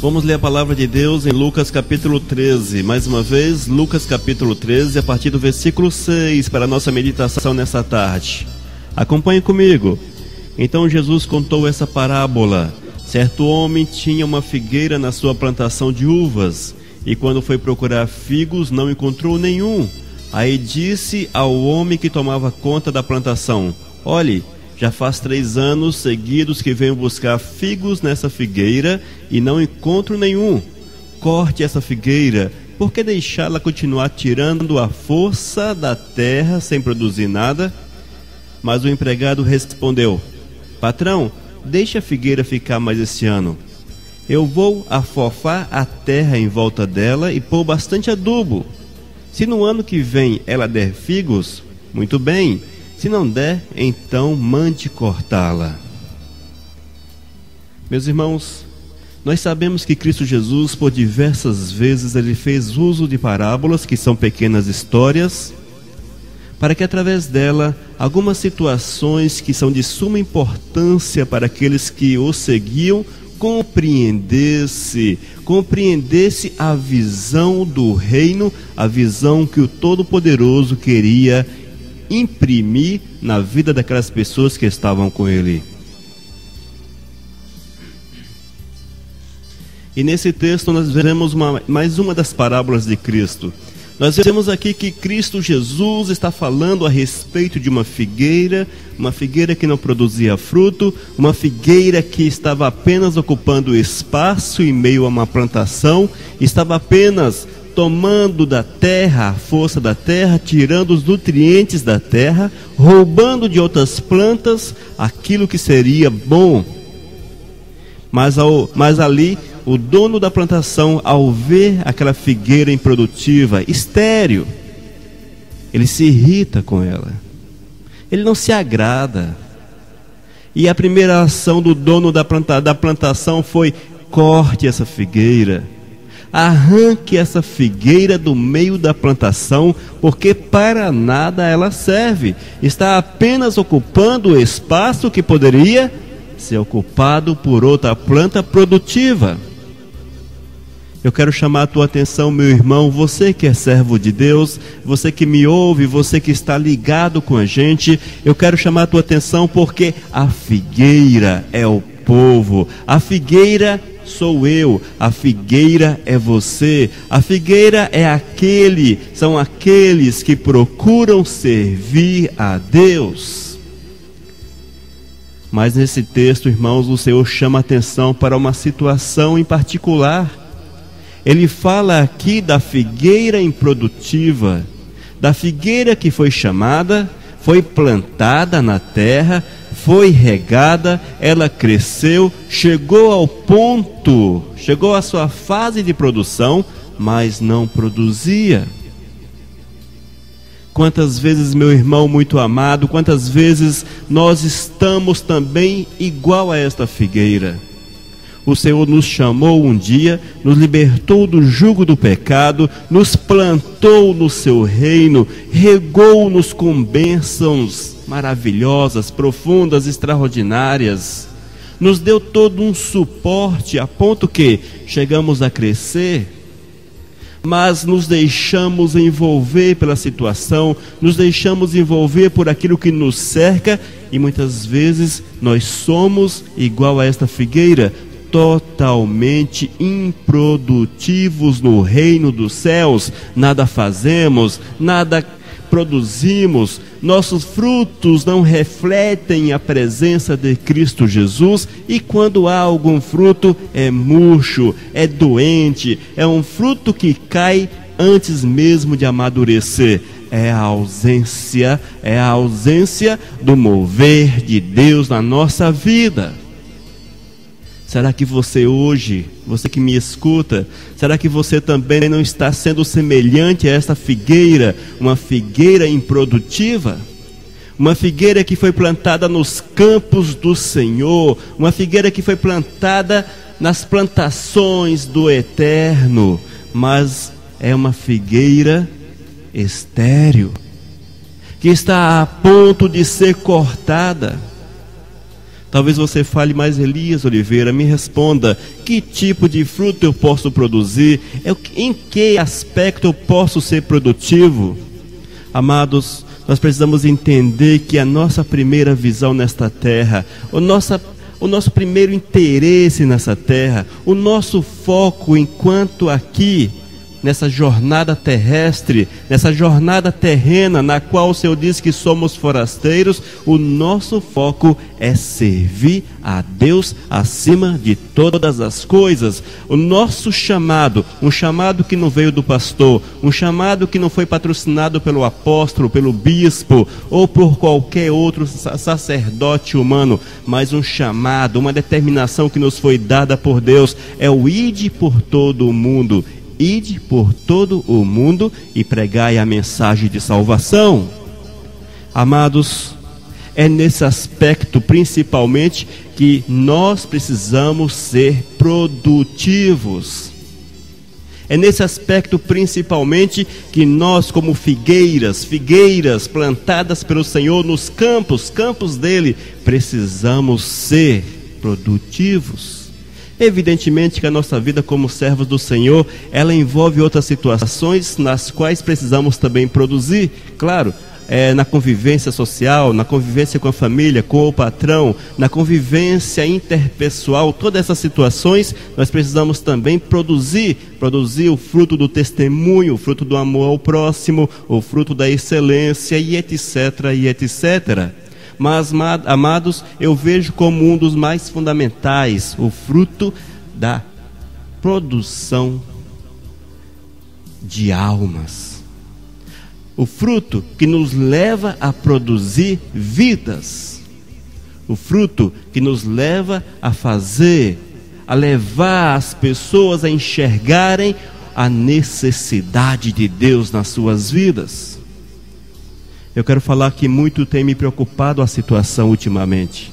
Vamos ler a palavra de Deus em Lucas capítulo 13. Mais uma vez, Lucas capítulo 13, a partir do versículo 6, para a nossa meditação nessa tarde. Acompanhe comigo. Então Jesus contou essa parábola. Certo homem tinha uma figueira na sua plantação de uvas, e quando foi procurar figos, não encontrou nenhum. Aí disse ao homem que tomava conta da plantação: olhe, já faz 3 anos seguidos que venho buscar figos nessa figueira e não encontro nenhum. Corte essa figueira, por que deixá-la continuar tirando a força da terra sem produzir nada? Mas o empregado respondeu: patrão, deixe a figueira ficar mais esse ano. Eu vou afofar a terra em volta dela e pôr bastante adubo. Se no ano que vem ela der figos, muito bem. Se não der, então mande cortá-la. Meus irmãos, nós sabemos que Cristo Jesus, por diversas vezes, ele fez uso de parábolas, que são pequenas histórias, para que através dela, algumas situações que são de suma importância para aqueles que o seguiam, compreendesse a visão do reino, a visão que o Todo-Poderoso queria imprimir na vida daquelas pessoas que estavam com ele. E nesse texto nós veremos mais uma das parábolas de Cristo. Nós vemos aqui que Cristo Jesus está falando a respeito de uma figueira que não produzia fruto, uma figueira que estava apenas ocupando espaço em meio a uma plantação, estava apenas tomando da terra, a força da terra, tirando os nutrientes da terra, roubando de outras plantas aquilo que seria bom. Mas ali, o dono da plantação, ao ver aquela figueira improdutiva, estéril, ele se irrita com ela. Ele não se agrada. E a primeira ação do dono da plantação foi: corte essa figueira. Arranque essa figueira do meio da plantação, porque para nada ela serve. Está apenas ocupando o espaço que poderia ser ocupado por outra planta produtiva. Eu quero chamar a tua atenção, meu irmão, você que é servo de Deus, você que me ouve, você que está ligado com a gente, eu quero chamar a tua atenção porque a figueira é o povo, a figueira sou eu, a figueira é você, a figueira são aqueles que procuram servir a Deus. Mas nesse texto, irmãos, o Senhor chama a atenção para uma situação em particular. Ele fala aqui da figueira improdutiva, da figueira que foi chamada, foi plantada na terra, foi regada, ela cresceu, chegou ao ponto, chegou à sua fase de produção, mas não produzia. Quantas vezes, meu irmão muito amado, quantas vezes nós estamos também igual a esta figueira? O Senhor nos chamou um dia, nos libertou do jugo do pecado, nos plantou no seu reino, regou-nos com bênçãos maravilhosas, profundas, extraordinárias. Nos deu todo um suporte a ponto que chegamos a crescer, mas nos deixamos envolver pela situação, nos deixamos envolver por aquilo que nos cerca, e muitas vezes nós somos igual a esta figueira, totalmente improdutivos no reino dos céus. Nada fazemos, nada produzimos, nossos frutos não refletem a presença de Cristo Jesus, e quando há algum fruto é murcho, é doente, é um fruto que cai antes mesmo de amadurecer. É a ausência do mover de Deus na nossa vida. Será que você hoje, você que me escuta, será que você também não está sendo semelhante a esta figueira, uma figueira improdutiva? Uma figueira que foi plantada nos campos do Senhor, uma figueira que foi plantada nas plantações do Eterno, mas é uma figueira estéril, que está a ponto de ser cortada. Talvez você fale, mas Elias Oliveira, me responda, que tipo de fruto eu posso produzir? Em que aspecto eu posso ser produtivo? Amados, nós precisamos entender que a nossa primeira visão nesta terra, o nosso primeiro interesse nessa terra, o nosso foco enquanto aqui, nessa jornada terrestre, nessa jornada terrena, na qual o Senhor diz que somos forasteiros, o nosso foco é servir a Deus acima de todas as coisas. O nosso chamado, um chamado que não veio do pastor, um chamado que não foi patrocinado pelo apóstolo, pelo bispo, ou por qualquer outro sacerdote humano, mas um chamado, uma determinação que nos foi dada por Deus, é o ide por todo o mundo. Ide por todo o mundo e pregai a mensagem de salvação. Amados, é nesse aspecto principalmente que nós precisamos ser produtivos. É nesse aspecto principalmente que nós, como figueiras plantadas pelo Senhor nos campos dele, precisamos ser produtivos. Evidentemente que a nossa vida como servos do Senhor, ela envolve outras situações nas quais precisamos também produzir. Claro, na convivência social, na convivência com a família, com o patrão, na convivência interpessoal, todas essas situações nós precisamos também produzir o fruto do testemunho, o fruto do amor ao próximo, o fruto da excelência e etc, e etc. Mas, amados, eu vejo como um dos mais fundamentais o fruto da produção de almas. O fruto que nos leva a produzir vidas. O fruto que nos leva a levar as pessoas a enxergarem a necessidade de Deus nas suas vidas. Eu quero falar que muito tem me preocupado a situação ultimamente.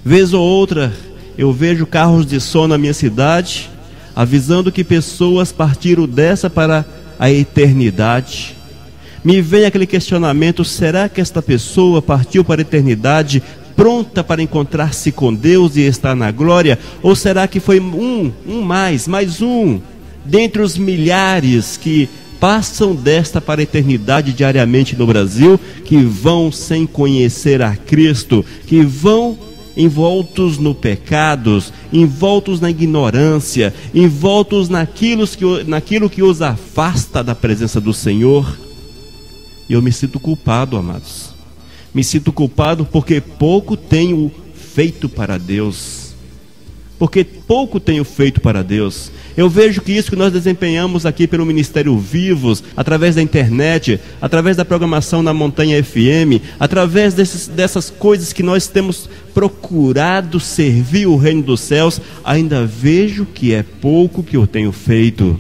Vez ou outra, eu vejo carros de som na minha cidade, avisando que pessoas partiram dessa para a eternidade. Me vem aquele questionamento, será que esta pessoa partiu para a eternidade pronta para encontrar-se com Deus e estar na glória? Ou será que foi mais um, dentre os milhares que passam desta para a eternidade diariamente no Brasil, que vão sem conhecer a Cristo, que vão envoltos no pecados, envoltos na ignorância, envoltos naquilo que os afasta da presença do Senhor. E eu me sinto culpado, amados. Me sinto culpado porque pouco tenho feito para Deus. Porque pouco tenho feito para Deus. Eu vejo que isso que nós desempenhamos aqui pelo Ministério Vivos, através da internet, através da programação na Montanha FM, através dessas coisas que nós temos procurado servir o reino dos céus, ainda vejo que é pouco que eu tenho feito.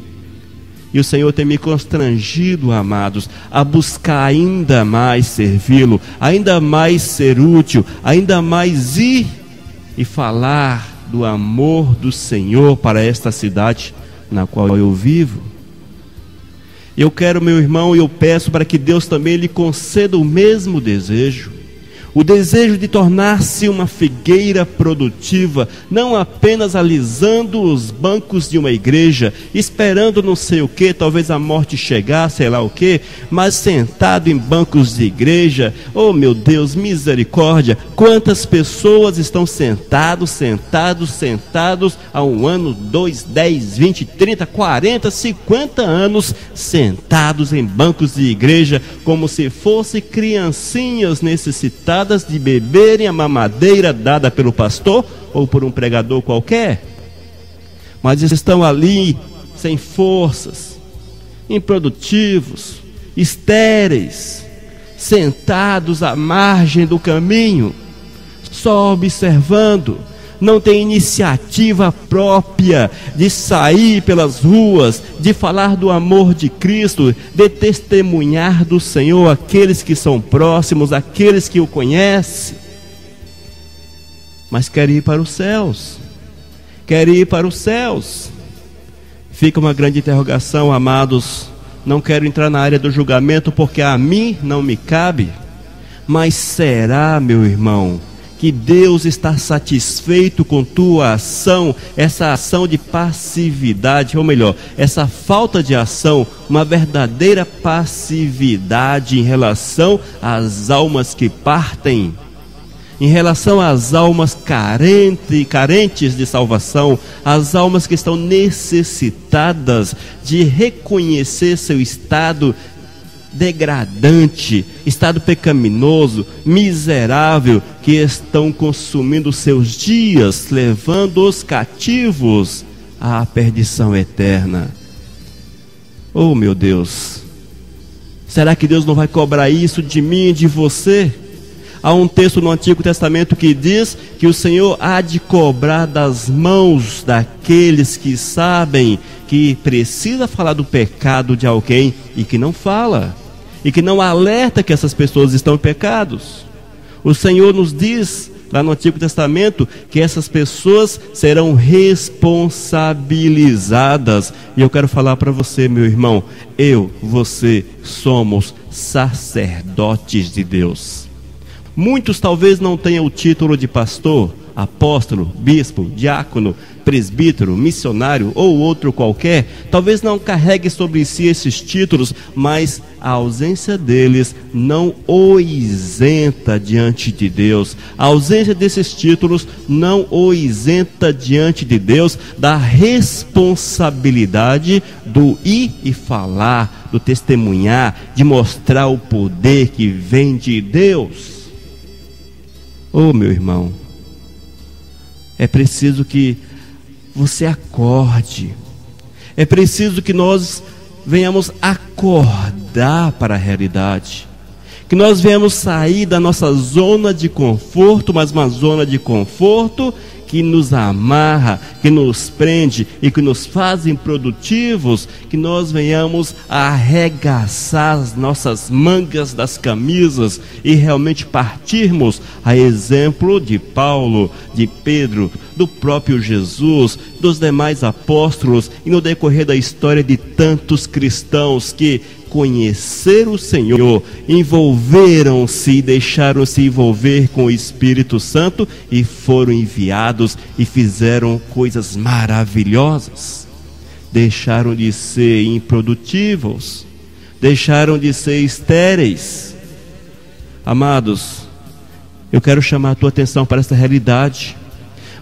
E o Senhor tem me constrangido, amados, a buscar ainda mais servi-lo, ainda mais ser útil, ainda mais ir e falar do amor do Senhor para esta cidade na qual eu vivo. Eu quero, meu irmão, e eu peço para que Deus também lhe conceda o mesmo desejo. O desejo de tornar-se uma figueira produtiva, não apenas alisando os bancos de uma igreja, esperando não sei o que, talvez a morte chegar, sei lá o que, mas sentado em bancos de igreja. Oh meu Deus, misericórdia, quantas pessoas estão sentados há 1 ano, 2, 10, 20, 30, 40, 50 anos, sentados em bancos de igreja, como se fossem criancinhas necessitadas de beberem a mamadeira dada pelo pastor ou por um pregador qualquer, mas estão ali sem forças, improdutivos, estéreis, sentados à margem do caminho, só observando. Não tem iniciativa própria de sair pelas ruas, de falar do amor de Cristo, de testemunhar do Senhor aqueles que são próximos, aqueles que o conhecem, mas quer ir para os céus, Fica uma grande interrogação, amados. Não quero entrar na área do julgamento, porque a mim não me cabe, mas será, meu irmão, que Deus está satisfeito com tua ação, essa ação de passividade, ou melhor, essa falta de ação, uma verdadeira passividade em relação às almas que partem, em relação às almas carentes de salvação, às almas que estão necessitadas de reconhecer seu estado degradante, estado pecaminoso, miserável, que estão consumindo seus dias, levando-os cativos à perdição eterna. Oh, meu Deus, será que Deus não vai cobrar isso de mim e de você? Há um texto no Antigo Testamento que diz que o Senhor há de cobrar das mãos daqueles que sabem que precisa falar do pecado de alguém e que não fala, e que não alerta que essas pessoas estão em pecados. O Senhor nos diz, lá no Antigo Testamento, que essas pessoas serão responsabilizadas. E eu quero falar para você, meu irmão, você somos sacerdotes de Deus. Muitos talvez não tenham o título de pastor, apóstolo, bispo, diácono, presbítero, missionário ou outro qualquer, talvez não carregue sobre si esses títulos, mas a ausência deles não o isenta diante de Deus. A ausência desses títulos não o isenta diante de Deus da responsabilidade do ir e falar, do testemunhar, de mostrar o poder que vem de Deus. Oh, meu irmão, é preciso que você acorde, é preciso que nós venhamos acordar para a realidade, que nós venhamos sair da nossa zona de conforto, mas uma zona de conforto que nos amarra, que nos prende e que nos faz improdutivos, que nós venhamos a arregaçar as nossas mangas das camisas e realmente partirmos a exemplo de Paulo, de Pedro, do próprio Jesus, dos demais apóstolos e no decorrer da história de tantos cristãos que conheceram o Senhor, envolveram-se e deixaram-se envolver com o Espírito Santo e foram enviados e fizeram coisas maravilhosas. Deixaram de ser improdutivos, deixaram de ser estéreis. Amados, eu quero chamar a tua atenção para essa realidade.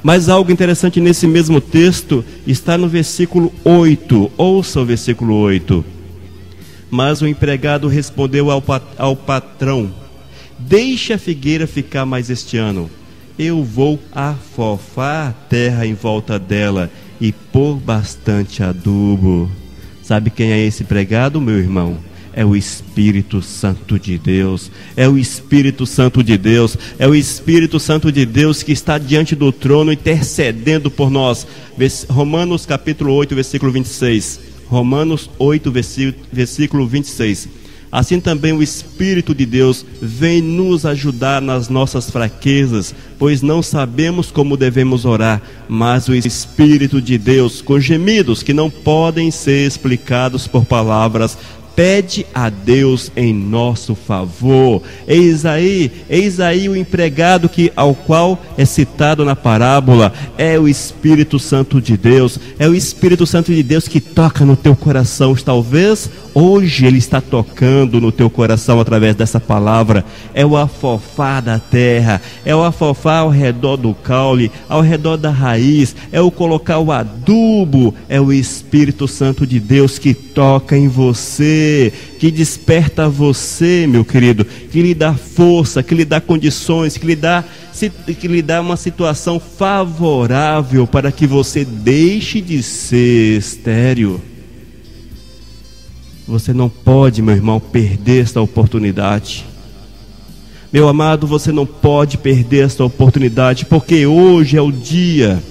Mas algo interessante nesse mesmo texto está no versículo 8. Ouça o versículo 8. Mas o empregado respondeu ao patrão: deixe a figueira ficar mais este ano. Eu vou afofar a terra em volta dela e pôr bastante adubo. Sabe quem é esse empregado, meu irmão? É o Espírito Santo de Deus. É o Espírito Santo de Deus. É o Espírito Santo de Deus que está diante do trono intercedendo por nós. Romanos capítulo 8, versículo 26. Romanos 8, versículo 26. Assim também o Espírito de Deus vem nos ajudar nas nossas fraquezas, pois não sabemos como devemos orar, mas o Espírito de Deus, com gemidos que não podem ser explicados por palavras, pede a Deus em nosso favor. Eis aí o empregado ao qual é citado na parábola. É o Espírito Santo de Deus. É o Espírito Santo de Deus que toca no teu coração. Talvez hoje ele está tocando no teu coração através dessa palavra. É o afofar da terra, é o afofar ao redor do caule, ao redor da raiz, é o colocar o adubo. É o Espírito Santo de Deus que toca em você, que desperta você, meu querido, que lhe dá força, que lhe dá condições, que lhe dá uma situação favorável para que você deixe de ser estéril. Você não pode, meu irmão, perder esta oportunidade. Meu amado, você não pode perder esta oportunidade, porque hoje é o dia.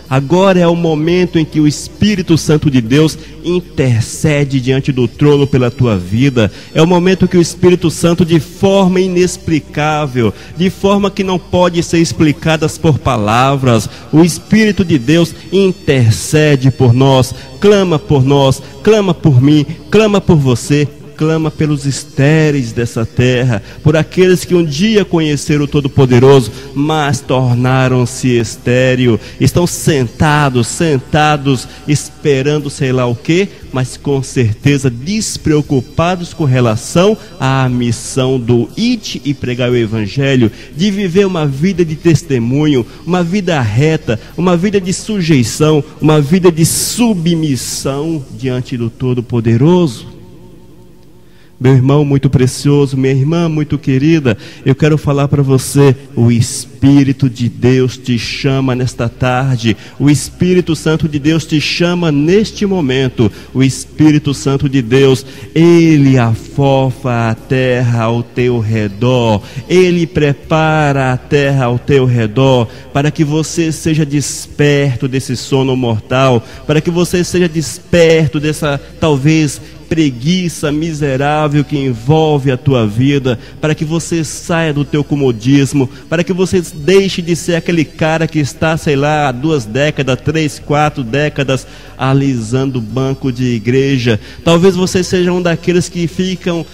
Agora é o momento em que o Espírito Santo de Deus intercede diante do trono pela tua vida. É o momento que o Espírito Santo, de forma inexplicável, de forma que não pode ser explicadas por palavras, o Espírito de Deus intercede por nós, clama por mim, clama por você, clama pelos estéreis dessa terra, por aqueles que um dia conheceram o Todo-Poderoso, mas tornaram-se estéril, estão sentados, esperando sei lá o que, mas com certeza despreocupados com relação à missão do ide e pregar o Evangelho, de viver uma vida de testemunho, uma vida reta, uma vida de sujeição, uma vida de submissão diante do Todo-Poderoso. Meu irmão muito precioso, minha irmã muito querida, eu quero falar para você, o Espírito de Deus te chama nesta tarde, o Espírito Santo de Deus te chama neste momento, o Espírito Santo de Deus, Ele afofa a terra ao teu redor, Ele prepara a terra ao teu redor, para que você seja desperto desse sono mortal, para que você seja desperto dessa, talvez, preguiça miserável que envolve a tua vida, para que você saia do teu comodismo, para que você deixe de ser aquele cara que está, sei lá, há 2 décadas, 3, 4 décadas, alisando o banco de igreja. Talvez você seja um daqueles que ficam,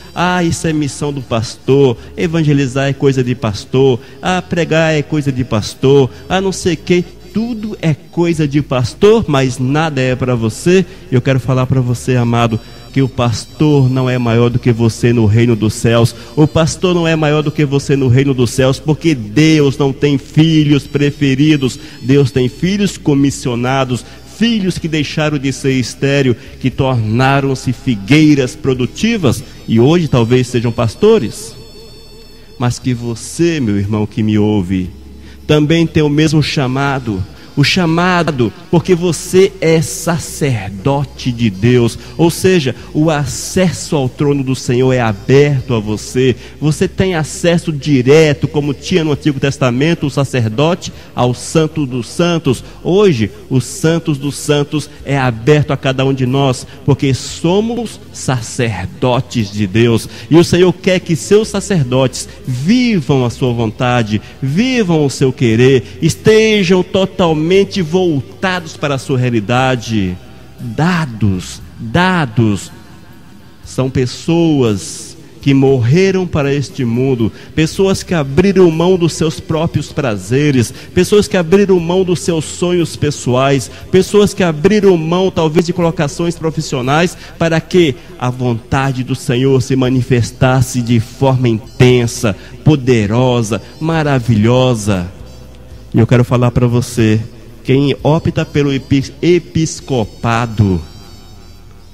isso é missão do pastor, evangelizar é coisa de pastor, pregar é coisa de pastor, não sei o que. Tudo é coisa de pastor, mas nada é para você. Eu quero falar para você, amado, que o pastor não é maior do que você no reino dos céus. O pastor não é maior do que você no reino dos céus, porque Deus não tem filhos preferidos. Deus tem filhos comissionados, filhos que deixaram de ser estéril, que tornaram-se figueiras produtivas e hoje talvez sejam pastores. Mas que você, meu irmão que me ouve, também tem o mesmo chamado. O chamado, porque você é sacerdote de Deus, ou seja, o acesso ao trono do Senhor é aberto a você. Você tem acesso direto, como tinha no Antigo Testamento o sacerdote, ao Santo dos Santos. Hoje, o Santos dos Santos é aberto a cada um de nós, porque somos sacerdotes de Deus. E o Senhor quer que seus sacerdotes vivam a sua vontade, vivam o seu querer, estejam totalmente voltados para a sua realidade. Dados são pessoas que morreram para este mundo, pessoas que abriram mão dos seus próprios prazeres, pessoas que abriram mão dos seus sonhos pessoais, pessoas que abriram mão talvez de colocações profissionais, para que a vontade do Senhor se manifestasse de forma intensa, poderosa, maravilhosa. E eu quero falar para você, quem opta pelo episcopado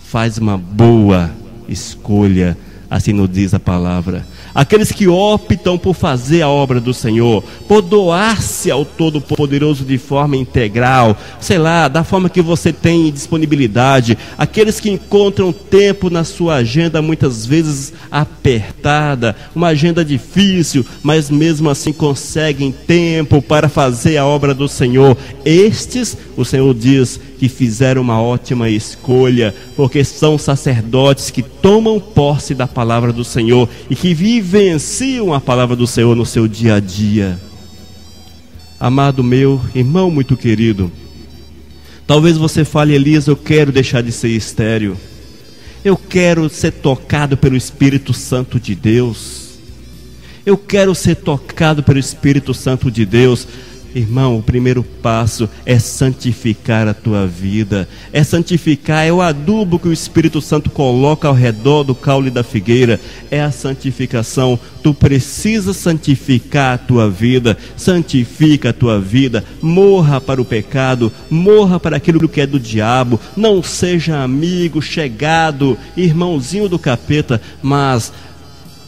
faz uma boa escolha, assim nos diz a palavra. Aqueles que optam por fazer a obra do Senhor, por doar-se ao Todo-Poderoso de forma integral, sei lá, da forma que você tem disponibilidade. Aqueles que encontram tempo na sua agenda, muitas vezes apertada, uma agenda difícil, mas mesmo assim conseguem tempo para fazer a obra do Senhor. Estes, o Senhor diz que fizeram uma ótima escolha, porque são sacerdotes que tomam posse da palavra do Senhor e que vivenciam a palavra do Senhor no seu dia a dia. Amado meu irmão muito querido, talvez você fale: Elias, eu quero deixar de ser estéril, eu quero ser tocado pelo Espírito Santo de Deus, eu quero ser tocado pelo Espírito Santo de Deus. Irmão, o primeiro passo é santificar a tua vida, é santificar, é o adubo que o Espírito Santo coloca ao redor do caule da figueira, é a santificação. Tu precisas santificar a tua vida, santifica a tua vida, morra para o pecado, morra para aquilo que é do diabo, não seja amigo, chegado, irmãozinho do capeta, mas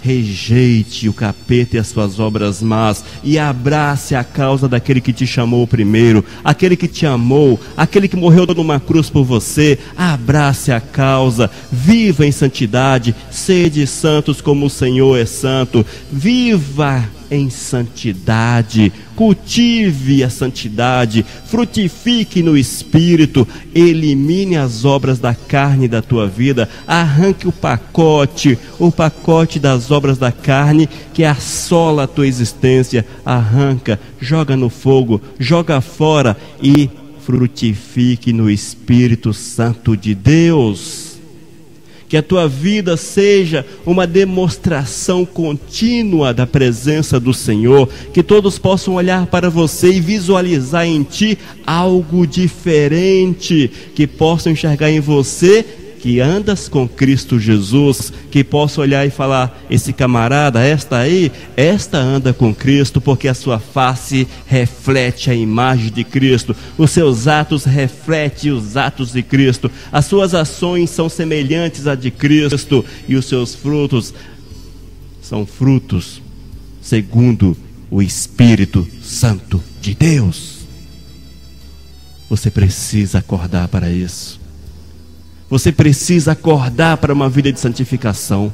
rejeite o capeta e as suas obras más e abrace a causa daquele que te chamou primeiro, aquele que te amou, aquele que morreu numa cruz por você. Abrace a causa, viva em santidade, sede santos como o Senhor é santo, viva em santidade, cultive a santidade, frutifique no Espírito, elimine as obras da carne da tua vida, arranque o pacote das obras da carne que assola a tua existência, arranca, joga no fogo, joga fora e frutifique no Espírito Santo de Deus. Que a tua vida seja uma demonstração contínua da presença do Senhor. Que todos possam olhar para você e visualizar em ti algo diferente. Que possam enxergar em você que andas com Cristo Jesus. Que possam olhar e falar: esse camarada, esta aí, esta anda com Cristo, porque a sua face reflete a imagem de Cristo, os seus atos refletem os atos de Cristo, as suas ações são semelhantes à de Cristo, e os seus frutos são frutos segundo o Espírito Santo de Deus. Você precisa acordar para isso. Você precisa acordar para uma vida de santificação.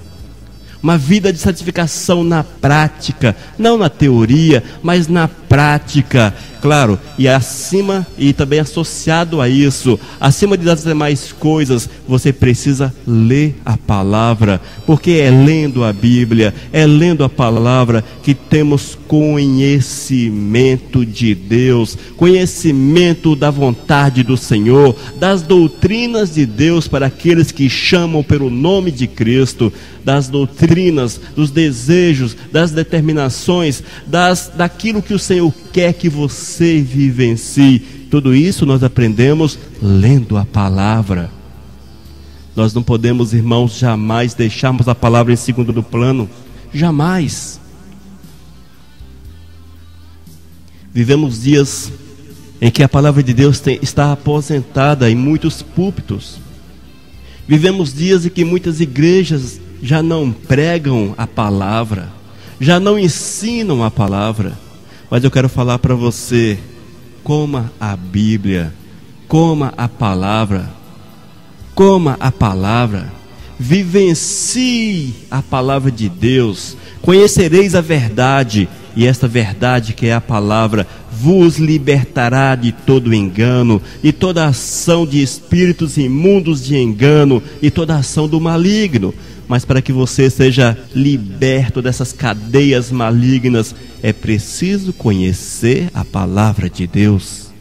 Uma vida de santificação na prática, não na teoria, mas na prática. Claro, e também associado a isso, acima das demais coisas, você precisa ler a palavra, porque é lendo a Bíblia, é lendo a palavra que temos conhecimento de Deus, conhecimento da vontade do Senhor, das doutrinas de Deus para aqueles que chamam pelo nome de Cristo, das doutrinas, dos desejos, das determinações, daquilo que o Senhor quer que você vivencie. Tudo isso nós aprendemos lendo a palavra. Nós não podemos, irmãos, jamais deixarmos a palavra em segundo plano. Jamais. Vivemos dias em que a palavra de Deus está aposentada em muitos púlpitos. Vivemos dias em que muitas igrejas já não pregam a palavra, já não ensinam a palavra. Mas eu quero falar para você: coma a Bíblia, coma a palavra, vivencie a palavra de Deus, conhecereis a verdade, e esta verdade, que é a palavra, vos libertará de todo engano, e toda ação de espíritos imundos de engano, e toda ação do maligno. Mas para que você seja liberto dessas cadeias malignas, é preciso conhecer a palavra de Deus.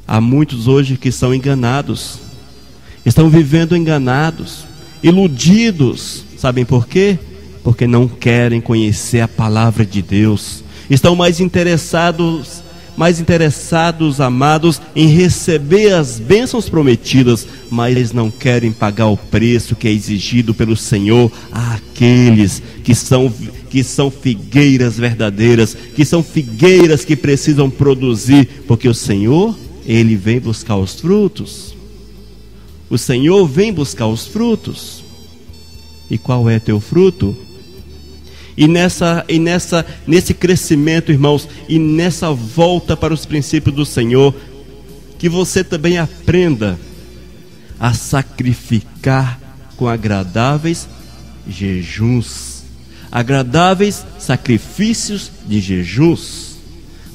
Há muitos hoje que são enganados, estão vivendo enganados, iludidos. Sabem por quê? Porque não querem conhecer a palavra de Deus. Estão mais interessados, amados, em receber as bênçãos prometidas, mas eles não querem pagar o preço que é exigido pelo Senhor àqueles que são figueiras verdadeiras, que são figueiras que precisam produzir, porque o Senhor, Ele vem buscar os frutos. O Senhor vem buscar os frutos. E qual é teu fruto? Nesse crescimento, irmãos, e nessa volta para os princípios do Senhor, que você também aprenda a sacrificar com agradáveis jejuns, agradáveis sacrifícios de jejuns.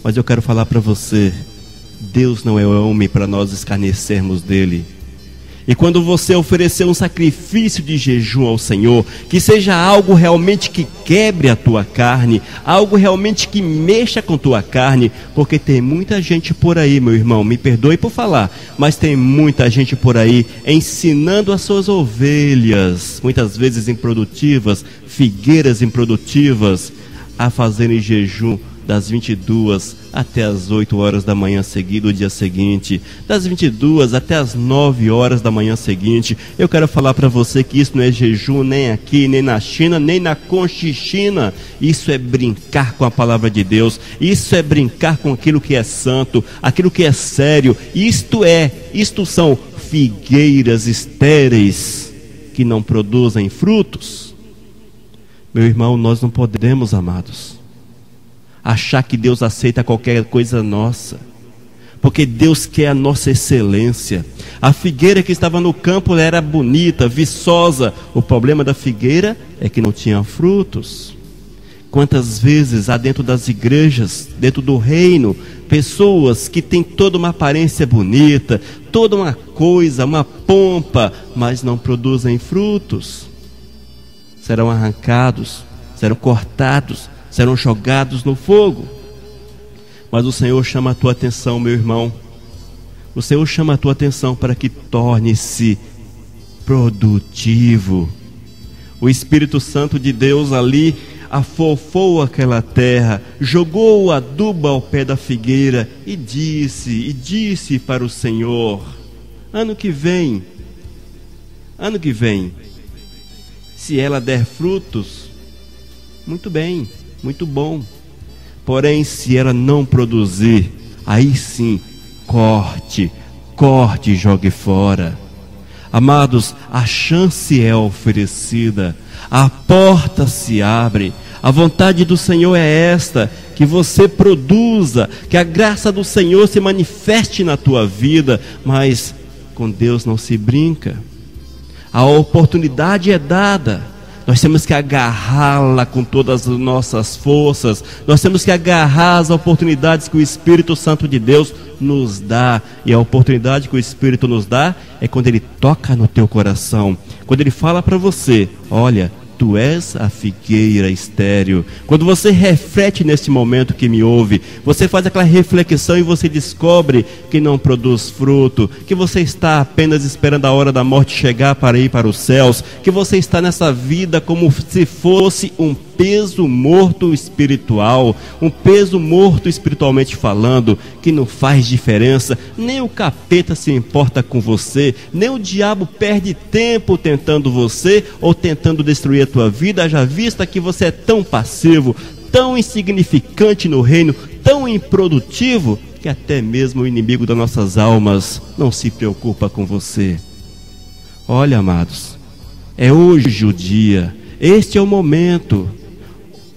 Mas eu quero falar para você: Deus não é homem para nós escarnecermos dele. E quando você oferecer um sacrifício de jejum ao Senhor, que seja algo realmente que quebre a tua carne, algo realmente que mexa com tua carne, porque tem muita gente por aí, meu irmão, me perdoe por falar, mas tem muita gente por aí ensinando as suas ovelhas, muitas vezes improdutivas, figueiras improdutivas, a fazerem jejum das 22 até as 8 horas da manhã seguinte, do dia seguinte, das 22 até as 9 horas da manhã seguinte. Eu quero falar para você que isso não é jejum nem aqui, nem na China, nem na Conchichina. Isso é brincar com a palavra de Deus, isso é brincar com aquilo que é santo, aquilo que é sério. Isto são figueiras estéreis que não produzem frutos. Meu irmão, nós não podemos, amados, achar que Deus aceita qualquer coisa nossa, porque Deus quer a nossa excelência. A figueira que estava no campo era bonita, viçosa. O problema da figueira é que não tinha frutos. Quantas vezes há dentro das igrejas, dentro do reino, pessoas que têm toda uma aparência bonita, toda uma coisa, uma pompa, mas não produzem frutos. Serão arrancados, serão cortados, serão jogados no fogo. Mas o Senhor chama a tua atenção, meu irmão. O Senhor chama a tua atenção para que torne-se produtivo. O Espírito Santo de Deus ali afofou aquela terra, jogou o adubo ao pé da figueira e disse para o Senhor: ano que vem, se ela der frutos, muito bem, muito bom. Porém, se ela não produzir, aí sim, corte e jogue fora. Amados, a chance é oferecida, a porta se abre. A vontade do Senhor é esta: que você produza, que a graça do Senhor se manifeste na tua vida. Mas com Deus não se brinca. A oportunidade é dada, nós temos que agarrá-la com todas as nossas forças. Nós temos que agarrar as oportunidades que o Espírito Santo de Deus nos dá. E a oportunidade que o Espírito nos dá é quando Ele toca no teu coração, quando Ele fala para você: olha, tu és a figueira estéril. Quando você reflete nesse momento que me ouve, você faz aquela reflexão e você descobre que não produz fruto, que você está apenas esperando a hora da morte chegar para ir para os céus, que você está nessa vida como se fosse um peso morto espiritual, um peso morto espiritualmente falando, que não faz diferença. Nem o capeta se importa com você, nem o diabo perde tempo tentando você ou tentando destruir a tua vida, haja vista que você é tão passivo, tão insignificante no reino, tão improdutivo, que até mesmo o inimigo das nossas almas não se preocupa com você. Olha, amados, é hoje o dia, este é o momento.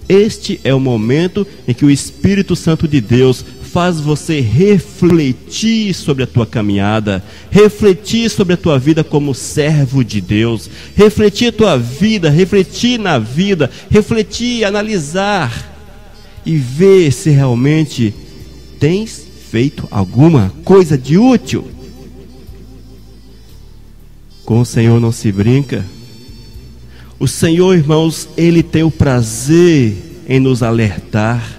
Este é o momento em que o Espírito Santo de Deus faz você refletir sobre a tua caminhada, refletir sobre a tua vida como servo de Deus, refletir a tua vida, refletir na vida, refletir, analisar e ver se realmente tens feito alguma coisa de útil. Com o Senhor não se brinca. O Senhor, irmãos, Ele tem o prazer em nos alertar.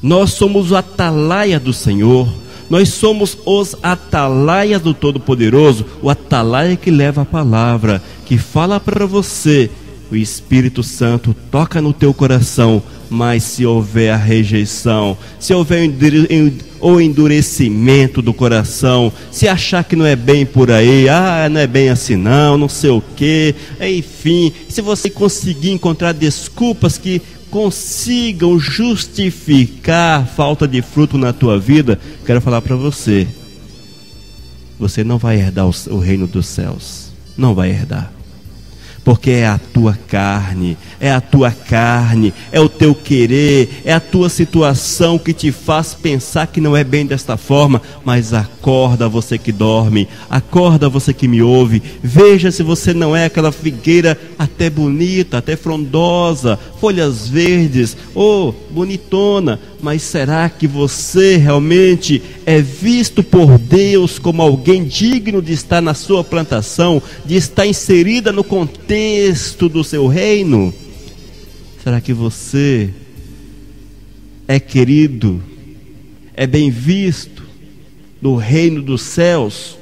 Nós somos o atalaia do Senhor. Nós somos os atalaias do Todo-Poderoso. O atalaia que leva a palavra, que fala para você. O Espírito Santo toca no teu coração. Mas se houver a rejeição, se houver o endurecimento do coração, se achar que não é bem por aí, não é bem assim não sei o que, enfim, se você conseguir encontrar desculpas que consigam justificar a falta de fruto na tua vida, quero falar para você: você não vai herdar o reino dos céus, não vai herdar. Porque é a tua carne, é o teu querer, é a tua situação que te faz pensar que não é bem desta forma. Mas acorda, você que dorme, acorda, você que me ouve, veja se você não é aquela figueira até bonita, até frondosa, folhas verdes, bonitona. Mas será que você realmente é visto por Deus como alguém digno de estar na sua plantação, de estar inserida no contexto do seu reino? Será que você é querido, é bem visto no reino dos céus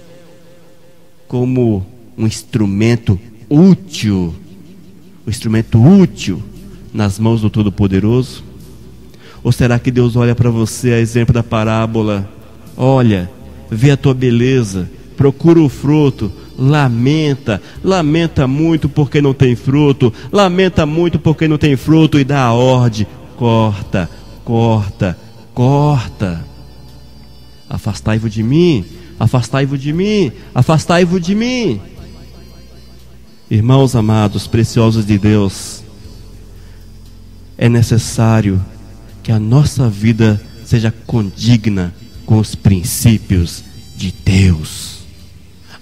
como um instrumento útil, nas mãos do Todo-Poderoso? Ou será que Deus olha para você, a exemplo da parábola, olha, vê a tua beleza, procura o fruto, lamenta muito porque não tem fruto, e dá a ordem: corta, afastai-vos de mim. Irmãos amados, preciosos de Deus, é necessário que a nossa vida seja condigna com os princípios de Deus.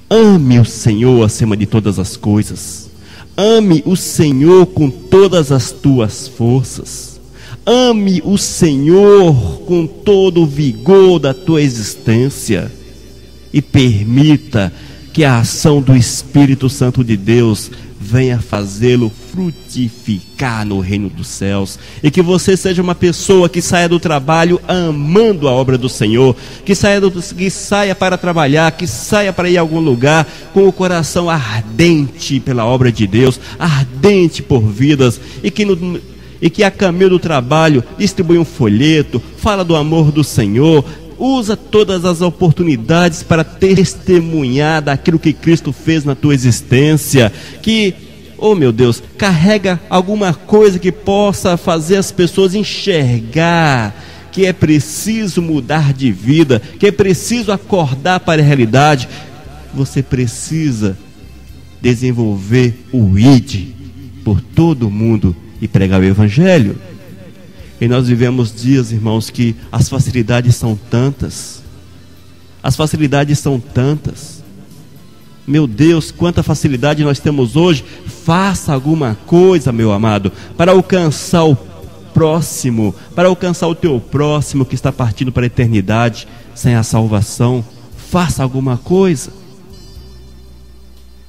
Ame o Senhor acima de todas as coisas. Ame o Senhor com todas as tuas forças. Ame o Senhor com todo o vigor da tua existência. E permita que a ação do Espírito Santo de Deus venha fazê-lo frutificar no reino dos céus, e que você seja uma pessoa que saia do trabalho amando a obra do Senhor, que saia para trabalhar, que saia para ir a algum lugar com o coração ardente pela obra de Deus, ardente por vidas, e que a caminho do trabalho distribui um folheto, fala do amor do Senhor, usa todas as oportunidades para testemunhar daquilo que Cristo fez na tua existência, que, oh meu Deus, carrega alguma coisa que possa fazer as pessoas enxergar que é preciso mudar de vida, que é preciso acordar para a realidade. Você precisa desenvolver o ID por todo o mundo e pregar o Evangelho. E nós vivemos dias, irmãos, que as facilidades são tantas. As facilidades são tantas. Meu Deus, quanta facilidade nós temos hoje. Faça alguma coisa, meu amado, para alcançar o próximo, para alcançar o teu próximo que está partindo para a eternidade sem a salvação. Faça alguma coisa.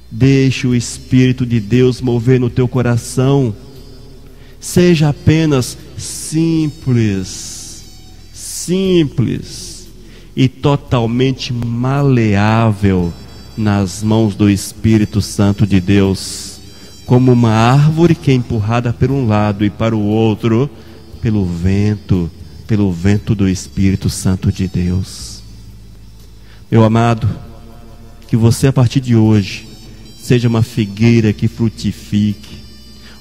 Deixe o Espírito de Deus mover no teu coração. Seja apenas simples e totalmente maleável nas mãos do Espírito Santo de Deus, como uma árvore que é empurrada por um lado e para o outro pelo vento do Espírito Santo de Deus. Meu amado, que você a partir de hoje seja uma figueira que frutifique,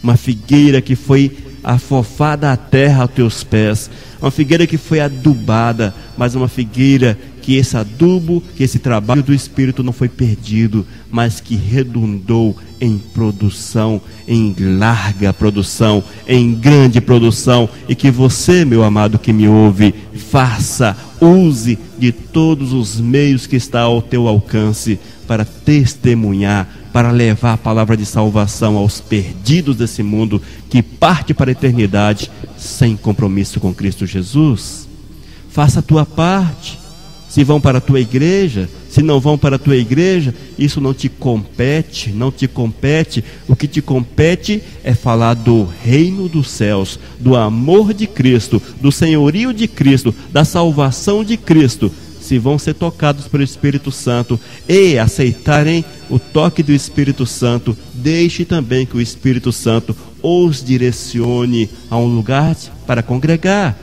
uma figueira que foi afofada à terra aos teus pés, uma figueira que foi adubada, mas uma figueira que esse adubo, que esse trabalho do Espírito não foi perdido, mas que redundou em produção, em larga produção, em grande produção, e que você, meu amado que me ouve, use de todos os meios que está ao teu alcance para testemunhar, para levar a palavra de salvação aos perdidos desse mundo que parte para a eternidade sem compromisso com Cristo Jesus. Faça a tua parte. Se vão para a tua igreja, se não vão para a tua igreja, isso não te compete, não te compete. O que te compete é falar do reino dos céus, do amor de Cristo, do senhorio de Cristo, da salvação de Cristo. Se vão ser tocados pelo Espírito Santo e aceitarem o toque do Espírito Santo, deixe também que o Espírito Santo os direcione a um lugar para congregar.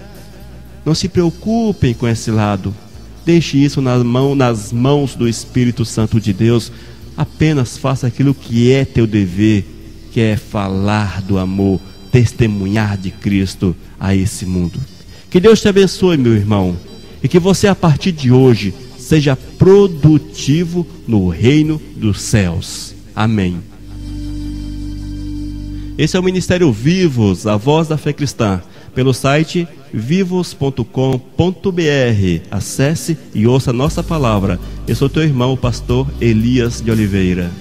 Não se preocupem com esse lado. Deixe isso nas mãos do Espírito Santo de Deus. Apenas faça aquilo que é teu dever, que é falar do amor, testemunhar de Cristo a esse mundo. Que Deus te abençoe, meu irmão, e que você a partir de hoje seja produtivo no reino dos céus. Amém. Esse é o Ministério Vivos, a voz da fé cristã, pelo site vivos.com.br. Acesse e ouça a nossa palavra. Eu sou teu irmão, o pastor Elias de Oliveira.